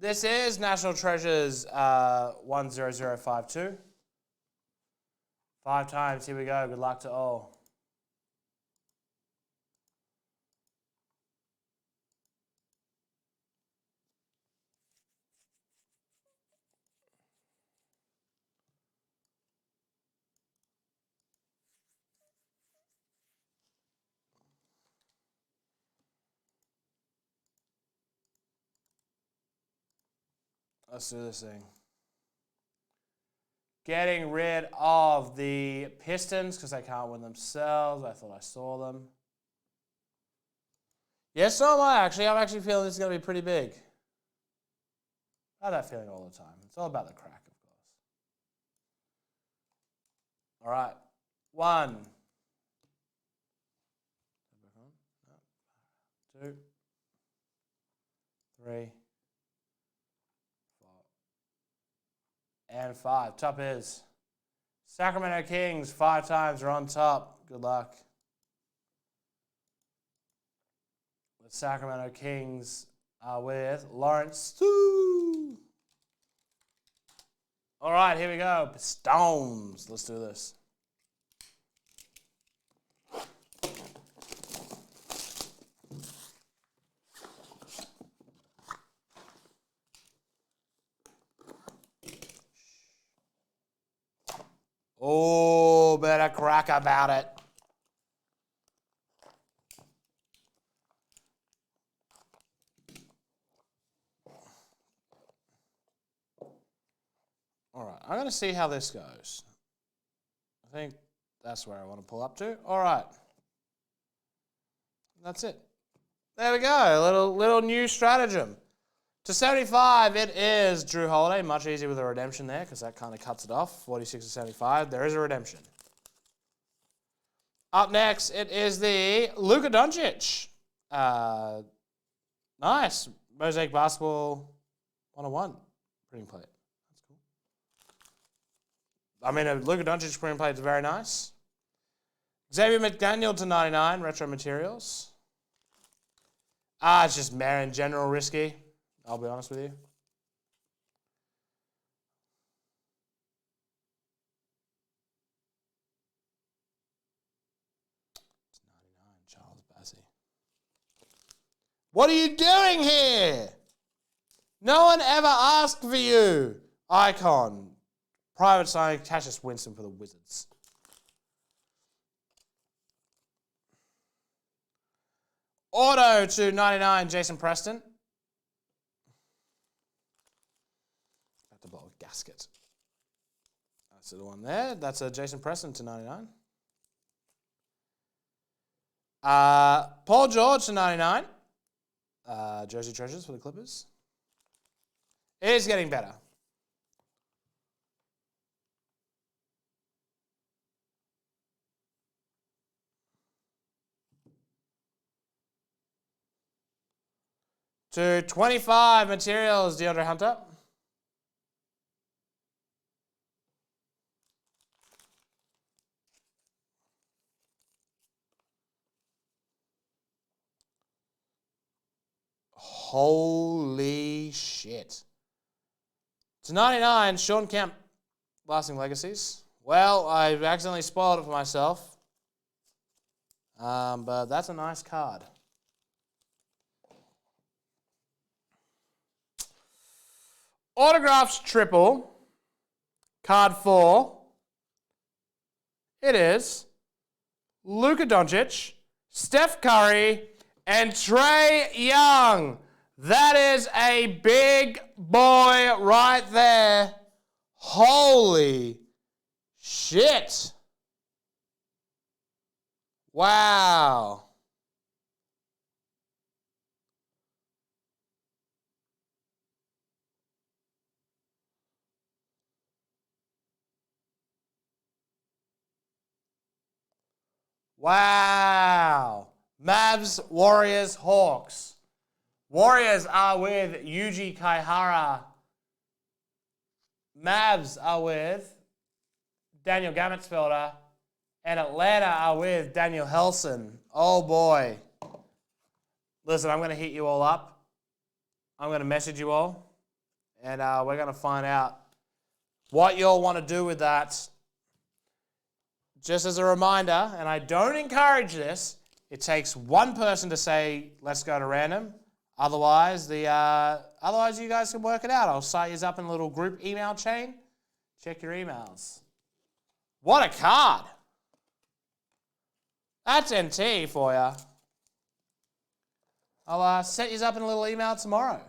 This is National Treasures 10052. 5 times. Here we go. Good luck to all. Let's do this thing. Getting rid of the Pistons because they can't win themselves. I thought I saw them. Yes, so am I actually. I'm actually feeling this is going to be pretty big. I have that feeling all the time. It's all about the crack, of course. All right. 1. 2. 3. And 5. Top is Sacramento Kings. 5 times are on top. Good luck. The Sacramento Kings are with Lawrence. All right, here we go. Pistons. Let's do this. Oh, better crack about it. All right, I'm going to see how this goes. I think that's where I want to pull up to. All right. That's it. There we go. A little new stratagem. To 75, it is Drew Holiday. Much easier with a redemption there because that kind of cuts it off. 46 to 75. There is a redemption. Up next, it is the Luka Doncic. Nice. Mosaic Basketball 101 printing plate. That's cool. I mean, a Luka Doncic printing plate is very nice. Xavier McDaniel to 99, retro materials. It's just meh in general, risky. I'll be honest with you. It's 99, Charles Bassey. What are you doing here? No one ever asked for you. Icon. Private signing, Cassius Winston for the Wizards. Auto to 99, Jason Preston. Gasket. That's the one there. That's a Jason Preston to 99. Paul George to 99. Jersey Treasures for the Clippers. It is getting better. To 25 materials, DeAndre Hunter. Holy shit. To 99, Sean Kemp, Lasting Legacies. Well, I accidentally spoiled it for myself. But that's a nice card. Autographs triple. Card 4. It is Luka Doncic, Steph Curry, and Trae Young. That is a big boy right there. Holy shit. Wow. Wow. Mavs, Warriors, Hawks. Warriors are with Yuji Kaihara. Mavs are with Daniel Gammatsfelder. And Atlanta are with Daniel Helson. Oh boy. Listen, I'm going to hit you all up. I'm going to message you all. And we're going to find out what you'll want to do with that. Just as a reminder, and I don't encourage this, it takes one person to say, let's go to random. Otherwise, you guys can work it out. I'll set you up in a little group email chain. Check your emails. What a card. That's NT for you. I'll set you up in a little email tomorrow.